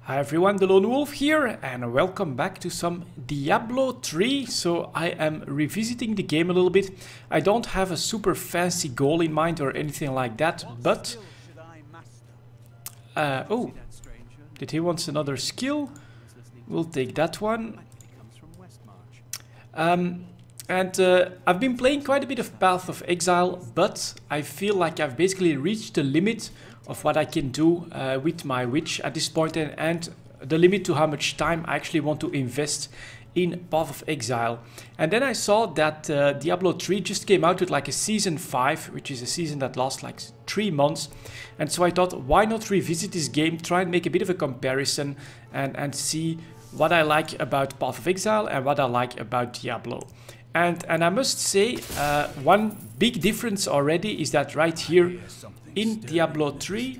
Hi everyone, delonewolf here, and welcome back to some Diablo 3. So I am revisiting the game a little bit. I don't have a super fancy goal in mind or anything like that, but... oh, did he want another skill? We'll take that one. I've been playing quite a bit of Path of Exile, but I feel like I've basically reached the limit of what I can do with my witch at this point, and the limit to how much time I actually want to invest in Path of Exile. And then I saw that Diablo 3 just came out with like a season 5, which is a season that lasts like 3 months. And so I thought, why not revisit this game, try and make a bit of a comparison and see what I like about Path of Exile and what I like about Diablo. And I must say, one big difference already is that right here in Diablo 3,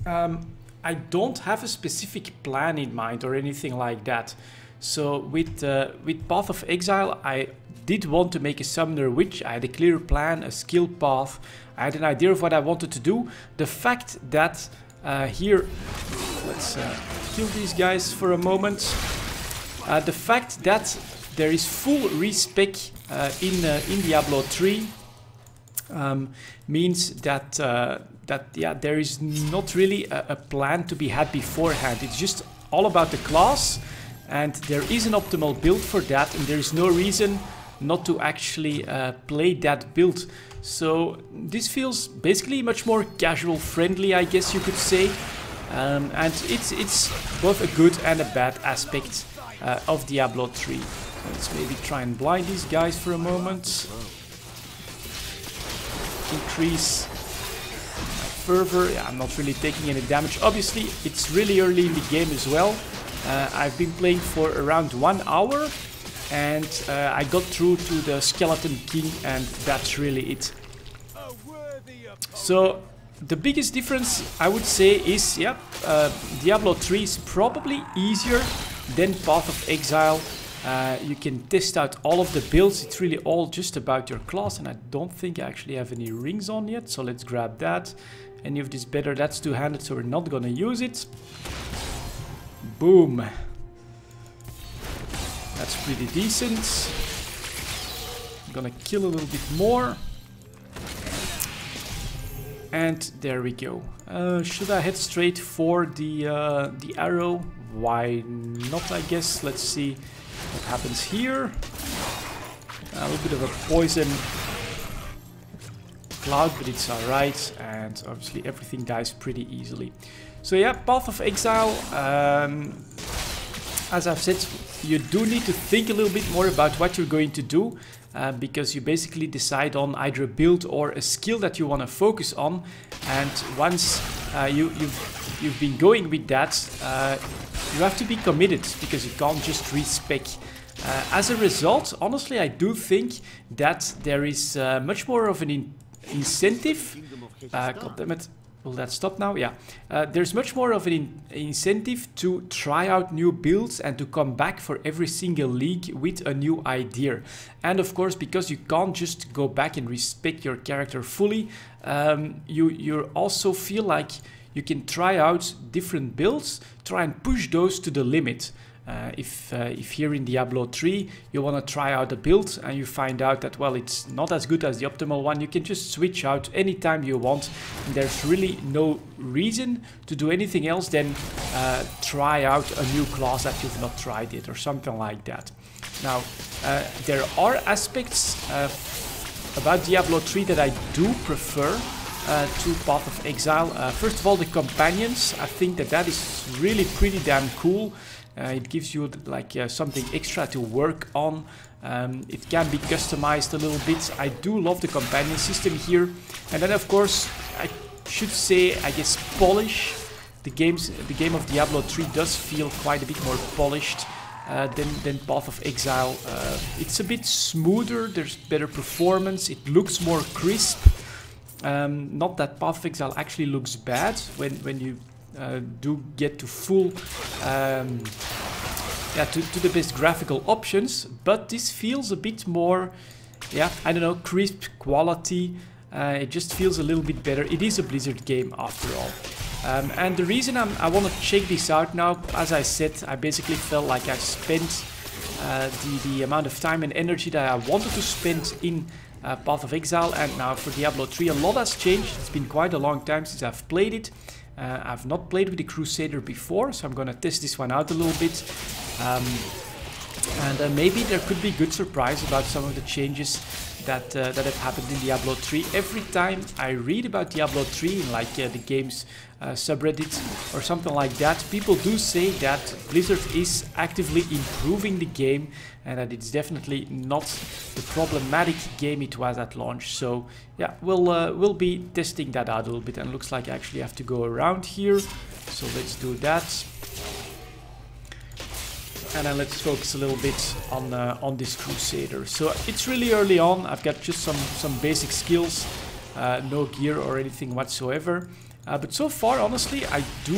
I don't have a specific plan in mind or anything like that. So with Path of Exile, I did want to make a summoner witch. I had a clear plan, a skill path. I had an idea of what I wanted to do. The fact that here, let's kill these guys for a moment. The fact that there is full respec in Diablo 3 means that yeah, there is not really a plan to be had beforehand. It's just all about the class, and there is an optimal build for that, and there is no reason not to actually play that build. So this feels basically much more casual friendly, I guess you could say, and it's both a good and a bad aspect of Diablo 3. Let's maybe try and blind these guys for a moment. Increase my fervor. Yeah, I'm not really taking any damage. Obviously, it's really early in the game as well. I've been playing for around 1 hour, and I got through to the Skeleton King, and that's really it. So the biggest difference, I would say, is yeah, Diablo 3 is probably easier than Path of Exile. You can test out all of the builds. It's really all just about your class, and I don't think I actually have any rings on yet, so let's grab that. Any of this better, that's two-handed, so we're not gonna use it. Boom. That's pretty decent. I'm gonna kill a little bit more. And there we go. Should I head straight for the arrow? Why not, I guess. Let's see what happens here. A little bit of a poison cloud, but it's alright, and obviously everything dies pretty easily. So yeah, Path of Exile, as I've said, you do need to think a little bit more about what you're going to do, because you basically decide on either a build or a skill that you want to focus on, and once you've been going with that, you have to be committed, because you can't just respec. As a result, honestly, I do think that there is much more of an incentive. God damn it. Will that stop now? Yeah. There's much more of an incentive to try out new builds and to come back for every single league with a new idea. And of course, because you can't just go back and respec your character fully, you also feel like you can try out different builds, try and push those to the limit. If here in Diablo 3 you want to try out a build and you find out that, well, it's not as good as the optimal one, you can just switch out anytime you want. And there's really no reason to do anything else than try out a new class that you've not tried yet or something like that. Now, there are aspects about Diablo 3 that I do prefer to Path of Exile. First of all, the companions. I think that is really pretty damn cool. It gives you like something extra to work on. It can be customized a little bit. I do love the companion system here. And then of course, I should say, I guess, polish. The game of Diablo 3 does feel quite a bit more polished than Path of Exile. It's a bit smoother, there's better performance, it looks more crisp. Not that Path of Exile actually looks bad when you do get to full, yeah, to the best graphical options, but this feels a bit more, yeah, I don't know, crisp quality. It just feels a little bit better. It is a Blizzard game after all. And the reason I want to check this out now, as I said, I basically felt like I spent the amount of time and energy that I wanted to spend in Path of Exile, and now for Diablo 3 a lot has changed. It's been quite a long time since I've played it. I've not played with the Crusader before, so I'm going to test this one out a little bit. And maybe there could be good surprise about some of the changes that have happened in Diablo 3. Every time I read about Diablo 3 in like the game's subreddit or something like that, people do say that Blizzard is actively improving the game and that it's definitely not the problematic game it was at launch. So yeah, we'll be testing that out a little bit, and it looks like I actually have to go around here. So let's do that. And then let's focus a little bit on this Crusader. So it's really early on. I've got just some basic skills, no gear or anything whatsoever. But so far, honestly, I do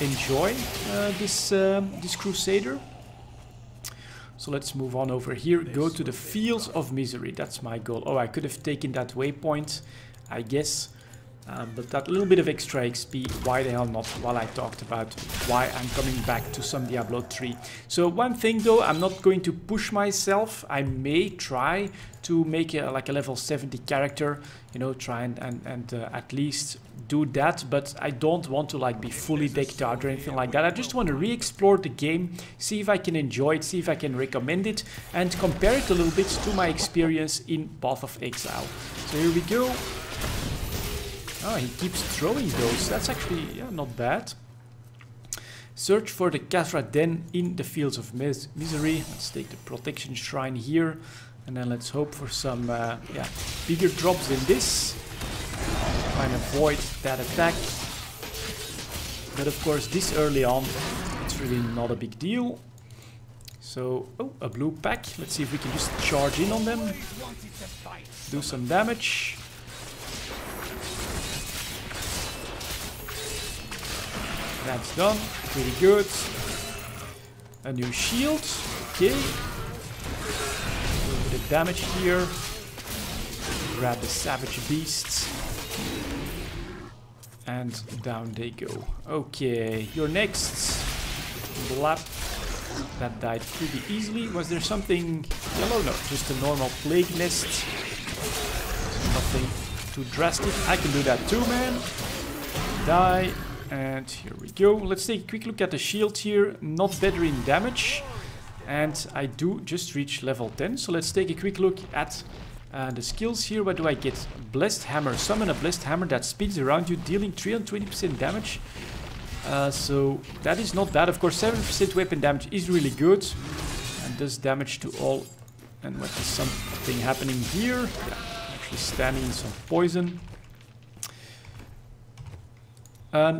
enjoy this Crusader. So let's move on over here. Go to the Fields of Misery. That's my goal. Oh, I could have taken that waypoint, I guess. But that little bit of extra XP, why the hell not, while I talked about why I'm coming back to some Diablo 3. So one thing though, I'm not going to push myself. I may try to make like a level 70 character, you know, try and at least do that, but I don't want to like be fully decked out or anything like that. I just want to re-explore the game, see if I can enjoy it, see if I can recommend it, and compare it a little bit to my experience in Path of Exile. So here we go. Oh, he keeps throwing those. That's actually, yeah, not bad. Search for the Khazra Den in the Fields of Misery. Let's take the Protection Shrine here. And then let's hope for some yeah, bigger drops than this. Try and avoid that attack. But of course, this early on, it's really not a big deal. So, oh, a blue pack. Let's see if we can just charge in on them. Do some damage. That's done, pretty good. A new shield, okay. A little bit of damage here. Grab the Savage Beasts. And down they go. Okay, you're next. Blap. That died pretty easily. Was there something yellow? No, just a normal plague nest. Nothing too drastic. I can do that too, man. Die. And here we go. Let's take a quick look at the shield here. Not better in damage. And I do just reach level 10. So let's take a quick look at the skills here. What do I get? Blessed Hammer. Summon a Blessed Hammer that spins around you, dealing 320% damage. So that is not bad. Of course, 7% weapon damage is really good. And does damage to all. And what is something happening here? Yeah, actually standing in some poison.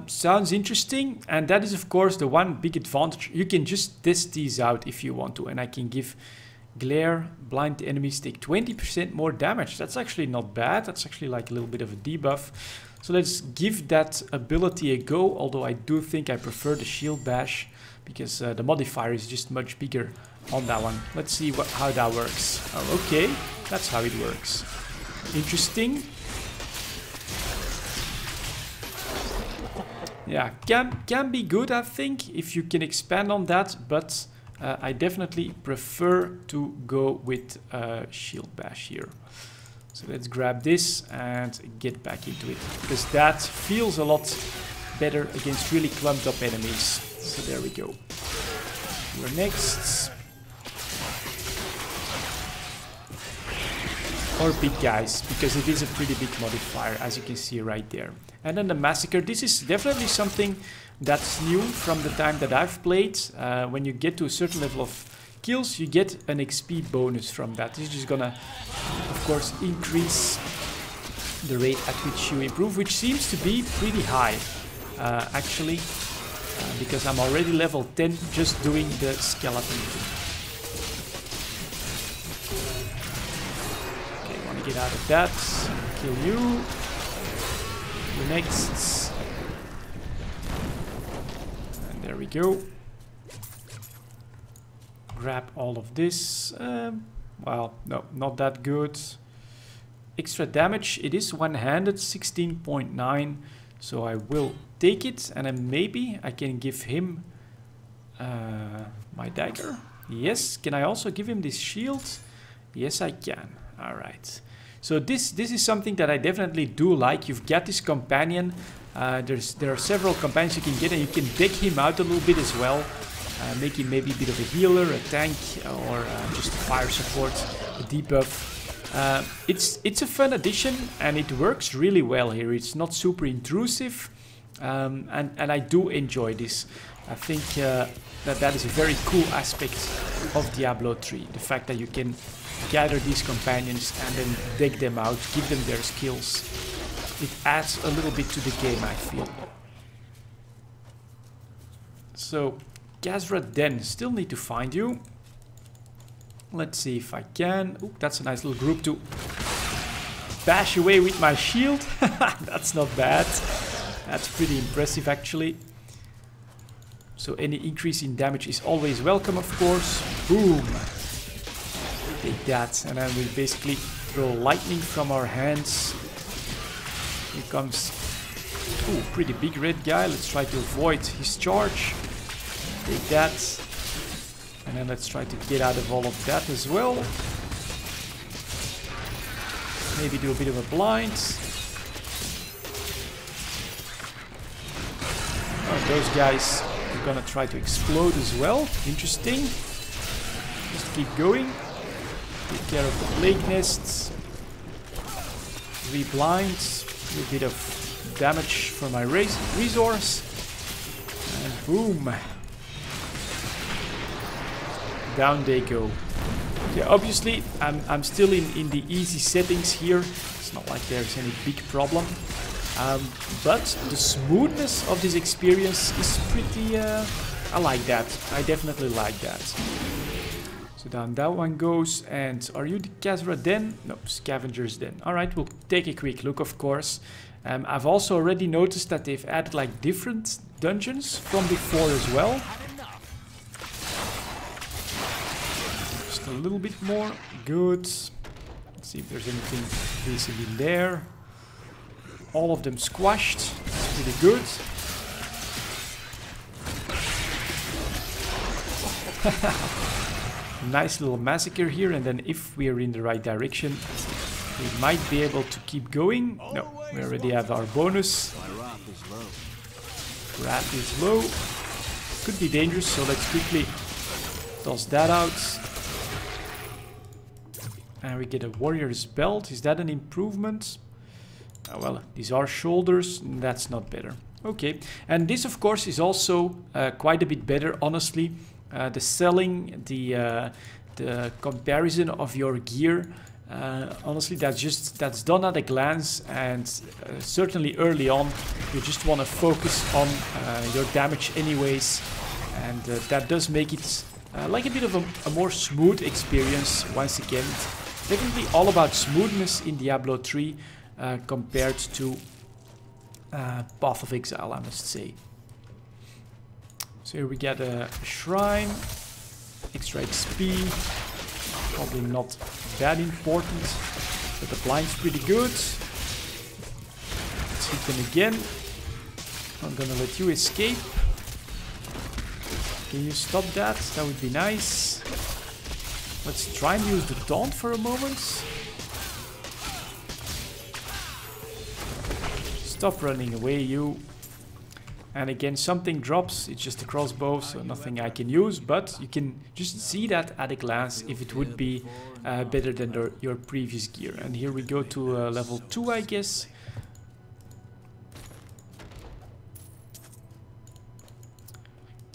Sounds interesting, and that is of course the one big advantage. You can just test these out if you want to, and I can give Glare, blind enemies take 20% more damage. That's actually not bad. That's actually like a little bit of a debuff. So let's give that ability a go, although I do think I prefer the Shield Bash because the modifier is just much bigger on that one. Let's see how that works. Oh, okay, that's how it works. Interesting. Yeah, can be good, I think, if you can expand on that, but I definitely prefer to go with Shield Bash here. So let's grab this and get back into it, because that feels a lot better against really clumped up enemies. So there we go. We're next. Or big guys, because it is a pretty big modifier, as you can see right there. And then the Massacre. This is definitely something that's new from the time that I've played. When you get to a certain level of kills, you get an XP bonus from that. This is just gonna, of course, increase the rate at which you improve, which seems to be pretty high, actually, because I'm already level 10 just doing the skeleton. Okay, want to get out of that. Kill you. Next. And there we go. Grab all of this. Well, no, not that good. Extra damage. It is one-handed, 16.9. So I will take it, and then maybe I can give him my dagger. Yes, can I also give him this shield? Yes, I can. All right. So this is something that I definitely do like. You've got this companion. There are several companions you can get, and you can deck him out a little bit as well. Make him maybe a bit of a healer, a tank, or just fire support, a debuff. It's a fun addition, and it works really well here. It's not super intrusive, and I do enjoy this. I think that is a very cool aspect of Diablo 3. The fact that you can gather these companions and then deck them out, give them their skills. It adds a little bit to the game, I feel. So, Gazra Den, still need to find you. Let's see if I can. Ooh, that's a nice little group to bash away with my shield. That's not bad. That's pretty impressive, actually. So any increase in damage is always welcome, of course. Boom. Take that. And then we basically throw lightning from our hands. Here comes... Ooh, pretty big red guy. Let's try to avoid his charge. Take that. And then let's try to get out of all of that as well. Maybe do a bit of a blind. Oh, those guys are gonna try to explode as well. Interesting. Just keep going. Take care of the plague nests. 3 blinds. A bit of damage for my resource. And boom. Down they go. Okay, obviously I'm still in the easy settings here. It's not like there's any big problem. But the smoothness of this experience is pretty... I like that. I definitely like that. So down that one goes. And are you the Gazra Den? No, Scavenger's Den. Alright, we'll take a quick look, of course. I've also already noticed that they've added like different dungeons from before as well. Just a little bit more. Good. Let's see if there's anything decent in there. All of them squashed. That's pretty good. Nice little massacre here, and then if we are in the right direction, we might be able to keep going. No, we already have our bonus. Wrath is low. Could be dangerous, so let's quickly toss that out. And we get a warrior's belt. Is that an improvement? Well, these are shoulders. That's not better. Okay, and this of course is also quite a bit better, honestly. The selling, the comparison of your gear, honestly, that's done at a glance, and certainly early on, you just want to focus on your damage anyways, and that does make it like a bit of a more smooth experience. Once again, definitely all about smoothness in Diablo 3 compared to Path of Exile, I must say. So here we get a shrine, extra XP, probably not that important, but the blind's pretty good. Let's hit them again. I'm gonna let you escape. Can you stop that? That would be nice. Let's try and use the taunt for a moment. Stop running away, you. And again, something drops. It's just a crossbow, so nothing I can use. But you can just see that at a glance if it would be better than your previous gear. And here we go to level 2, I guess.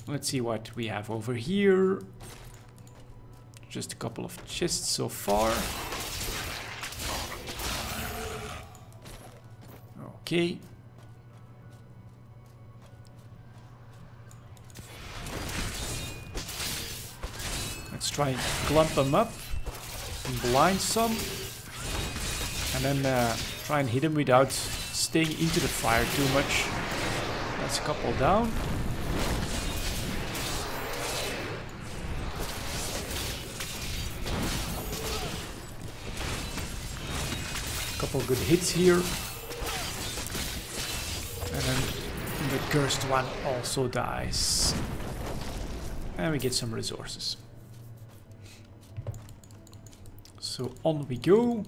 Let's see what we have over here. Just a couple of chests so far. Okay. Let's try and clump them up and blind some, and then try and hit them without staying into the fire too much. That's a couple down. Couple good hits here. And cursed one also dies. And we get some resources. So on we go.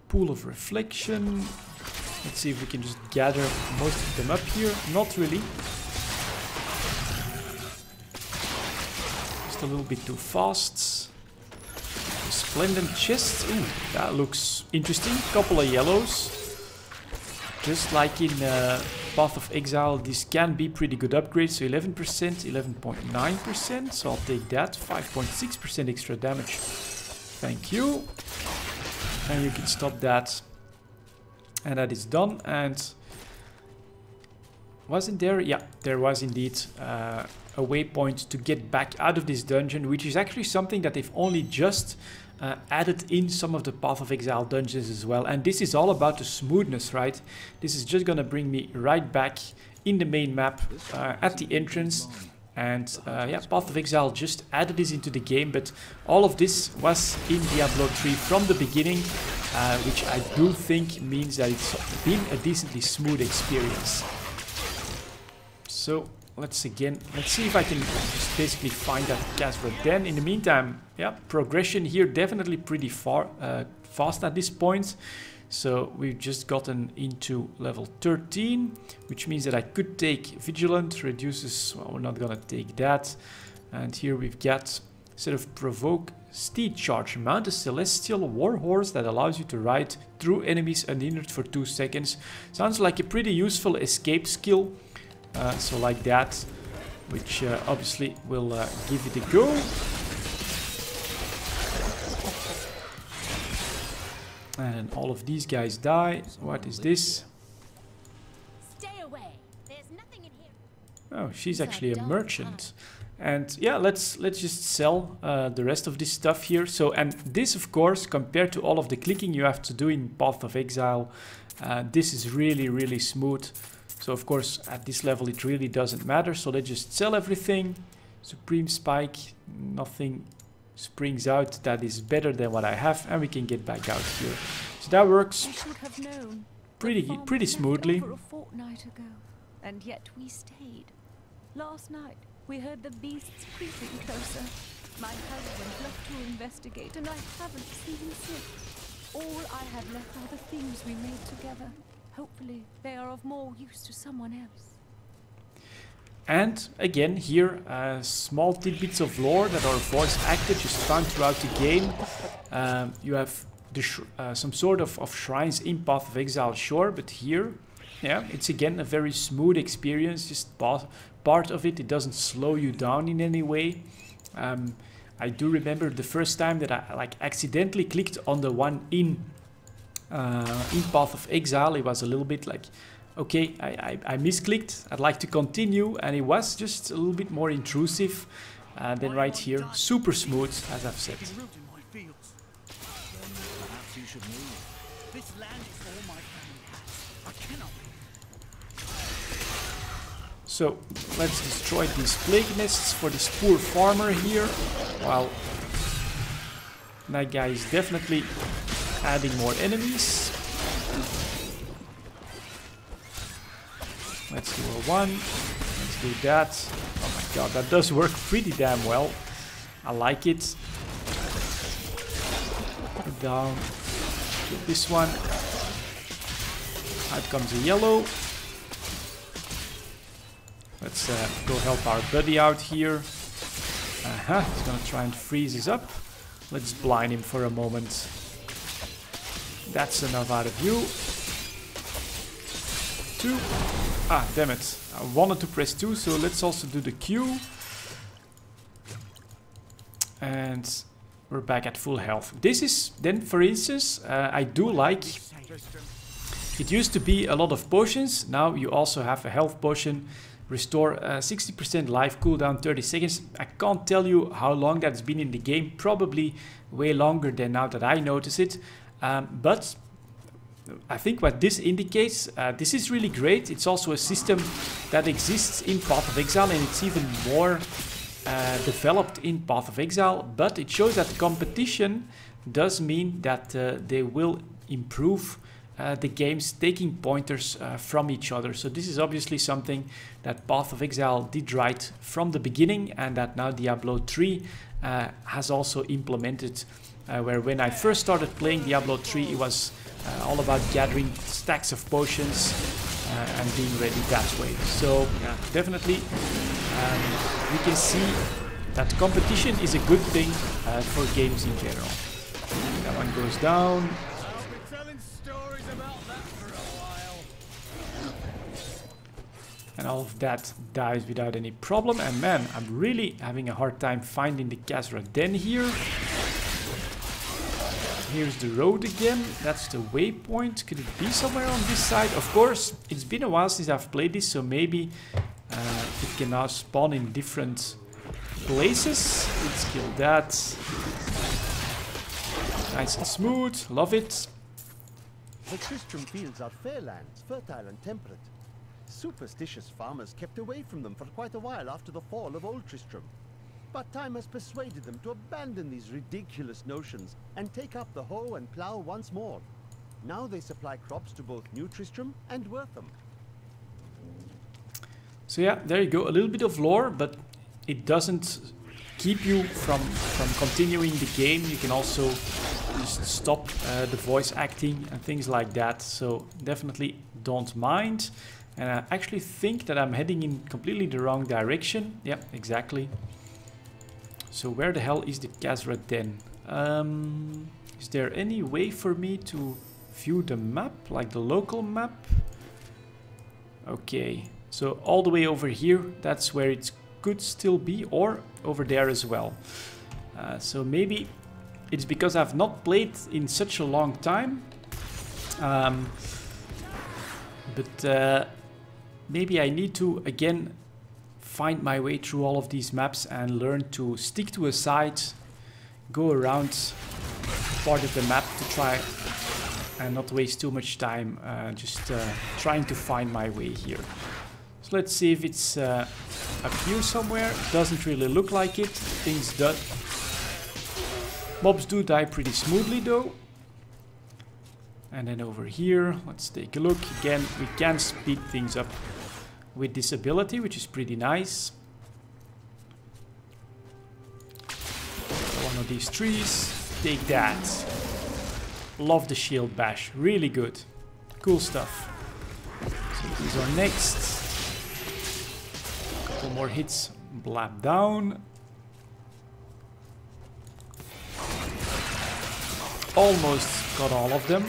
Pool of reflection. Let's see if we can just gather most of them up here. Not really. Just a little bit too fast. Splendid chest. Ooh, that looks interesting. Couple of yellows. Just like in Path of Exile, this can be pretty good upgrades. So 11%, 11.9%. So I'll take that. 5.6% extra damage. Thank you. And you can stop that. And that is done. And wasn't there? Yeah, there was indeed a waypoint to get back out of this dungeon, which is actually something that they've only just added in some of the Path of Exile dungeons as well. And this is all about the smoothness, right? This is just gonna bring me right back in the main map at the entrance. And yeah, Path of Exile just added this into the game, but all of this was in Diablo 3 from the beginning, which I do think means that it's been a decently smooth experience. So let's see if I can just basically find that Casper den. In the meantime, yeah, progression here definitely pretty fast at this point. So we've just gotten into level 13, which means that I could take Vigilant, reduces, well, we're not gonna take that. And here we've got, instead of Provoke Steed Charge, mount a Celestial Warhorse that allows you to ride through enemies unhindered for 2 seconds. Sounds like a pretty useful escape skill. So like that, which obviously will give it a go. And all of these guys die. What is this? Stay away. There's nothing in here. Oh, she's actually a merchant. And yeah, let's just sell the rest of this stuff here. So, and this, of course, compared to all of the clicking you have to do in Path of Exile, this is really, really smooth. So, of course, at this level, it really doesn't matter. So let's just sell everything. Supreme Spike, nothing springs out that is better than what I have, and we can get back out here. So that works pretty smoothly. Over a fortnight ago, and yet we stayed. Last night we heard the beasts creeping closer. My husband left to investigate, and I haven't seen him since. All I have left are the things we made together. Hopefully they are of more use to someone else. And again, here, small tidbits of lore that are voice acted, just found throughout the game. You have the some sort of shrines in Path of Exile, sure, but here, yeah, it's again a very smooth experience, just part of it. It doesn't slow you down in any way. I do remember the first time that I like accidentally clicked on the one in Path of Exile. It was a little bit like, okay, I misclicked, I'd like to continue, and it was just a little bit more intrusive than right here. Super smooth, as I've said. So let's destroy these plague nests for this poor farmer here, while that guy is definitely adding more enemies. Let's do a 1. Let's do that. Oh my god, that does work pretty damn well. I like it. Put down. Do this one. Out comes a yellow. Let's go help our buddy out here. He's gonna try and freeze us up. Let's blind him for a moment. That's enough out of you. 2. Ah, damn it. I wanted to press 2, so let's also do the Q. And we're back at full health. This is then, for instance, I do like... It used to be a lot of potions. Now you also have a health potion. Restore 60% life cooldown, 30 seconds. I can't tell you how long that's been in the game. Probably way longer than now that I notice it. But I think what this indicates, this is really great. It's also a system that exists in Path of Exile, and it's even more developed in Path of Exile. But it shows that competition does mean that they will improve the games taking pointers from each other. So this is obviously something that Path of Exile did right from the beginning, and that now Diablo 3 has also implemented, where when I first started playing Diablo 3, it was all about gathering stacks of potions and being ready that way. So yeah, definitely we can see that competition is a good thing for games in general. That one goes down. I'll be telling stories about that for a while. And all of that dies without any problem. And man, I'm really having a hard time finding the Khazra Den here. Here's the road again. That's the waypoint. Could it be somewhere on this side? Of course, it's been a while since I've played this, so maybe it can now spawn in different places. Let's kill that. Nice and smooth. Love it. The Tristram fields are fair lands, fertile and temperate. Superstitious farmers kept away from them for quite a while after the fall of Old Tristram. But time has persuaded them to abandon these ridiculous notions and take up the hoe and plough once more. Now they supply crops to both New Tristram and Wortham. So yeah, there you go. A little bit of lore, but it doesn't keep you from continuing the game. You can also just stop the voice acting and things like that. So definitely don't mind. And I actually think that I'm heading in completely the wrong direction. Yeah, exactly. So where the hell is the Khazra Den? Is there any way for me to view the map, like the local map? Okay, so all the way over here, that's where it could still be, or over there as well. So maybe it's because I've not played in such a long time. But maybe I need to, again, find my way through all of these maps and learn to stick to a side, go around part of the map to try and not waste too much time just trying to find my way here. So let's see if it's up here somewhere. Doesn't really look like it. Things do. Mobs do die pretty smoothly though. And then over here, let's take a look. Again, we can speed things up with this ability, which is pretty nice. One of these trees. Take that. Love the shield bash. Really good. Cool stuff. So these are next. Couple more hits. Blab down. Almost got all of them.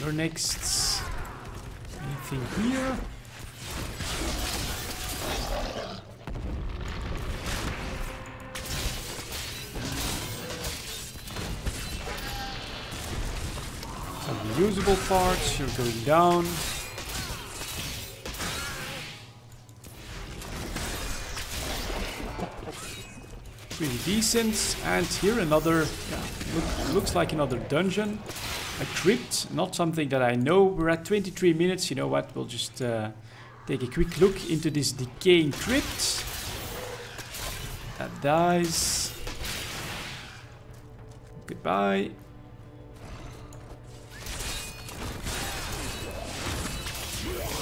You're next. Anything here? Some reusable parts. You're going down. Pretty decent. And here another, yeah, looks like another dungeon. A crypt, not something that I know. We're at 23 minutes. You know what? We'll just take a quick look into this decaying crypt. That dies. Goodbye.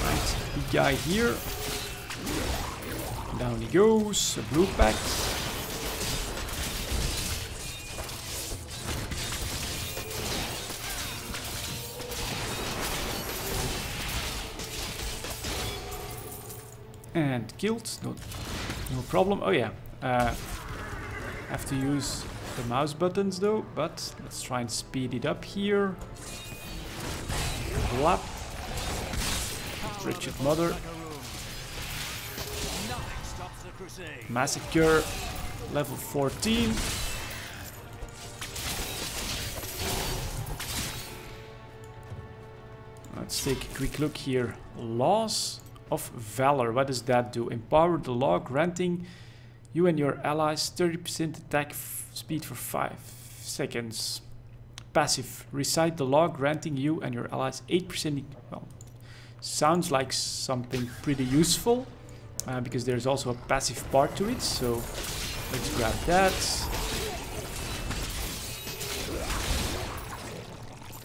Right, big guy here. Down he goes. A blue pack. And killed, no problem. Oh yeah, have to use the mouse buttons though, but let's try and speed it up here. Blap. Wretched Mother. Massacre, level 14. Let's take a quick look here. Laws of Valor. What does that do? Empower the law, granting you and your allies 30% attack speed for 5 seconds. Passive. Recite the law, granting you and your allies 8%. Well, sounds like something pretty useful, because there's also a passive part to it, so let's grab that.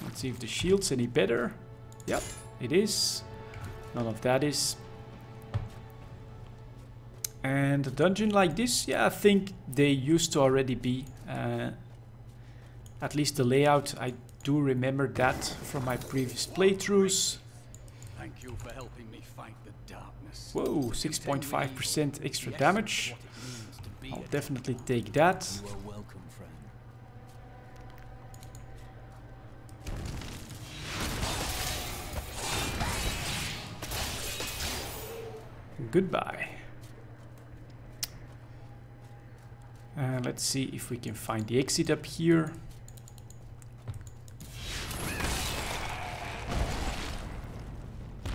Let's see if the shield's any better. Yep, it is. None of that is. And a dungeon like this, yeah, I think they used to already be. At least the layout, I do remember that from my previous playthroughs. Thank you for helping me fight the darkness. Whoa, 6.5% extra damage. I'll definitely take that. You are welcome, friend. Goodbye. Let's see if we can find the exit up here.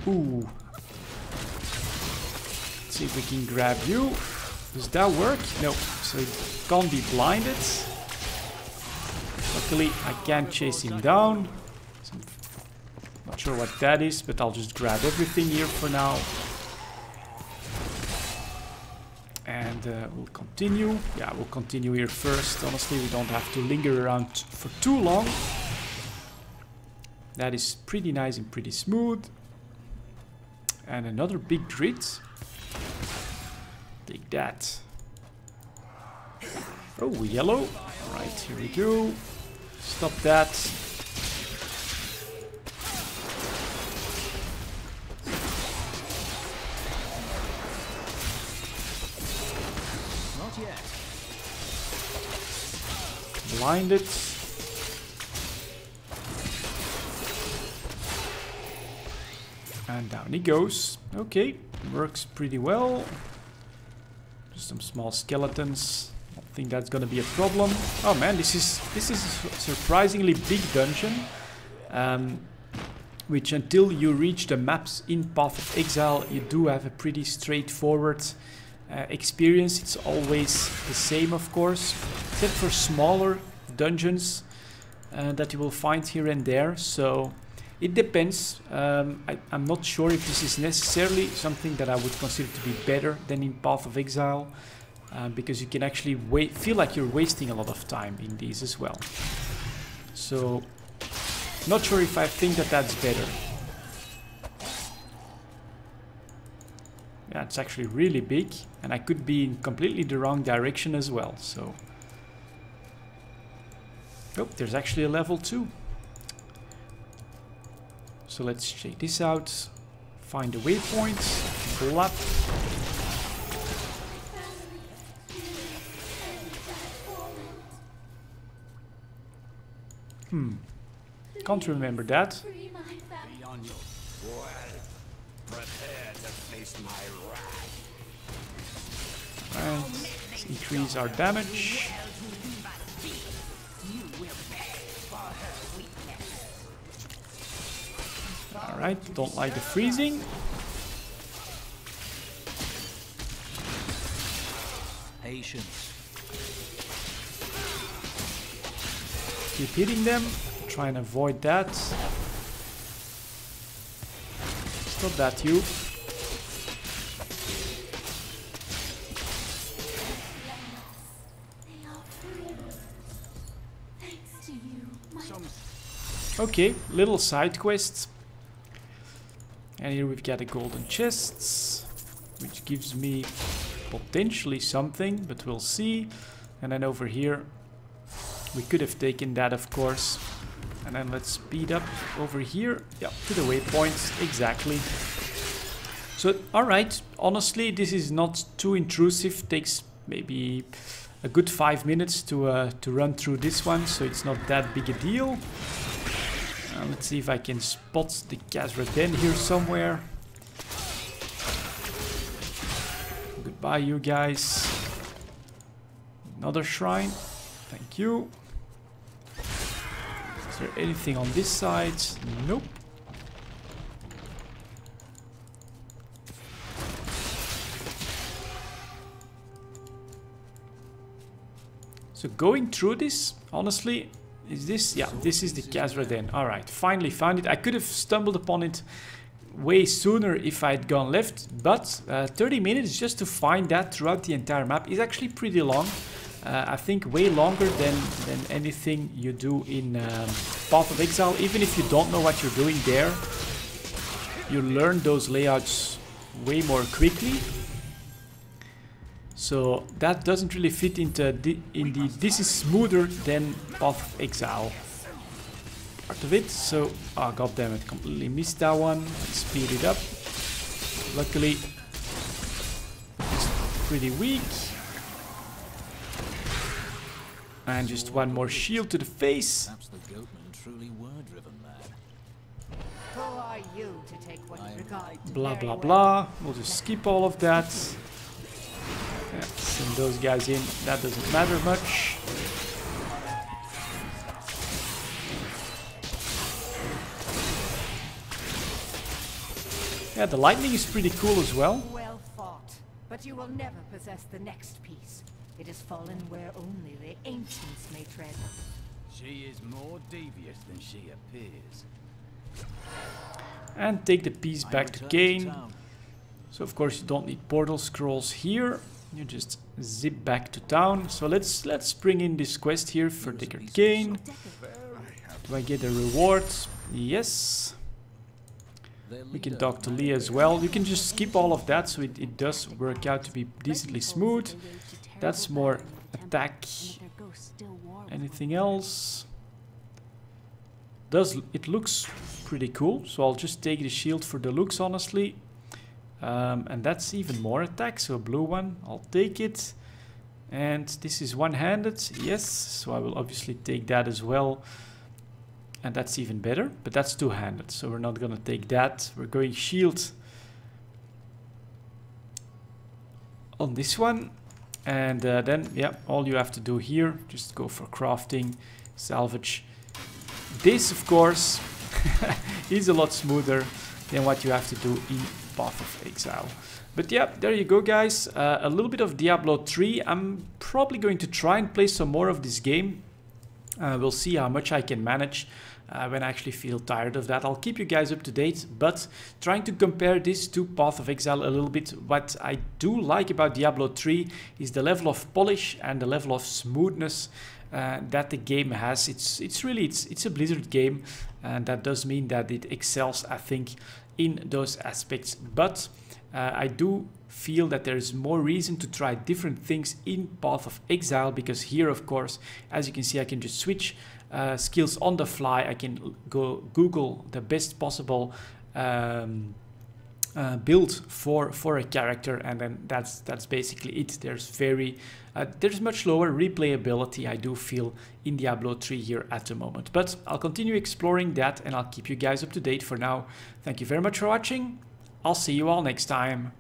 Ooh. Let's see if we can grab you. Does that work? No. So it can't be blinded. Luckily, I can chase him down. Not sure what that is, but I'll just grab everything here for now. And we'll continue. Yeah, we'll continue here first. Honestly, we don't have to linger around for too long. That is pretty nice and pretty smooth. And another big grid. Take that. Oh, yellow. Alright, here we go. Stop that. Not yet. Blinded. And down he goes. Okay, works pretty well. Just some small skeletons. I don't think that's gonna be a problem. Oh man, this is a surprisingly big dungeon. Which until you reach the maps in Path of Exile, you do have a pretty straightforward experience. It's always the same, of course, except for smaller dungeons that you will find here and there. So it depends. I'm not sure if this is necessarily something that I would consider to be better than in Path of Exile, because you can actually feel like you're wasting a lot of time in these as well. So, not sure if I think that that's better. Yeah, it's actually really big, and I could be in completely the wrong direction as well. So, oh, there's actually a level 2. So let's check this out. Find the waypoint. Blap. Can't remember that. Be on your prepare to face my wrath. And let's increase our damage. Alright, don't like the freezing. Patience. Keep hitting them. Try and avoid that. Stop that, you. Okay, little side quests. And here we've got a golden chests, which gives me potentially something, but we'll see. And then over here, we could have taken that, of course. And then let's speed up over here. Yeah, to the waypoints, exactly. So, alright, honestly, this is not too intrusive. Takes maybe a good 5 minutes to run through this one, so it's not that big a deal. Let's see if I can spot the Khazra-den here somewhere. Goodbye, you guys. Another shrine. Thank you. Is there anything on this side? Nope. So going through this, honestly, is this? Yeah, this is the Khazra-den. Alright, finally found it. I could have stumbled upon it way sooner if I'd gone left, but 30 minutes just to find that throughout the entire map is actually pretty long. I think way longer than anything you do in Path of Exile. Even if you don't know what you're doing there, you learn those layouts way more quickly. So that doesn't really fit into this is smoother than Path of Exile part of it. So, oh god damn it, completely missed that one. Let's speed it up. Luckily, it's pretty weak. And just one more shield to the face. Perhaps the goatmen truly were driven mad. Who are you to take what you regard to Blah very blah well? blah. We'll just skip all of that. Yeah, send those guys in. That doesn't matter much. Yeah, the lightning is pretty cool as well. Well fought, but you will never possess the next piece. It has fallen where only the ancients may tread. She is more devious than she appears. And take the piece back to gain. So of course you don't need portal scrolls here. You just zip back to town. So let's bring in this quest here for Deckard Gain. Do I get a reward? Yes. We can talk to Leah as well. You can just skip all of that, so it does work out to be decently smooth. That's more attack. Anything else? It looks pretty cool, so I'll just take the shield for the looks, honestly. And that's even more attack, so a blue one. I'll take it. And this is one-handed, yes, so I will obviously take that as well. And that's even better, but that's two-handed, so we're not gonna take that. We're going shield on this one. And then, yeah, all you have to do here, just go for crafting, salvage. This, of course, is a lot smoother than what you have to do in Path of Exile. But yeah, there you go, guys. A little bit of Diablo 3. I'm probably going to try and play some more of this game. We'll see how much I can manage when I actually feel tired of that. I'll keep you guys up to date, but trying to compare this to Path of Exile a little bit, what I do like about Diablo 3 is the level of polish and the level of smoothness that the game has. It's a Blizzard game, and that does mean that it excels, I think, in those aspects. But I do feel that there is more reason to try different things in Path of Exile, because here, of course, as you can see, I can just switch skills on the fly. I can go Google the best possible build for a character, and then that's basically it. There's much lower replayability, I do feel, in Diablo 3 here at the moment. But I'll continue exploring that, and I'll keep you guys up to date. For now, thank you very much for watching. I'll see you all next time.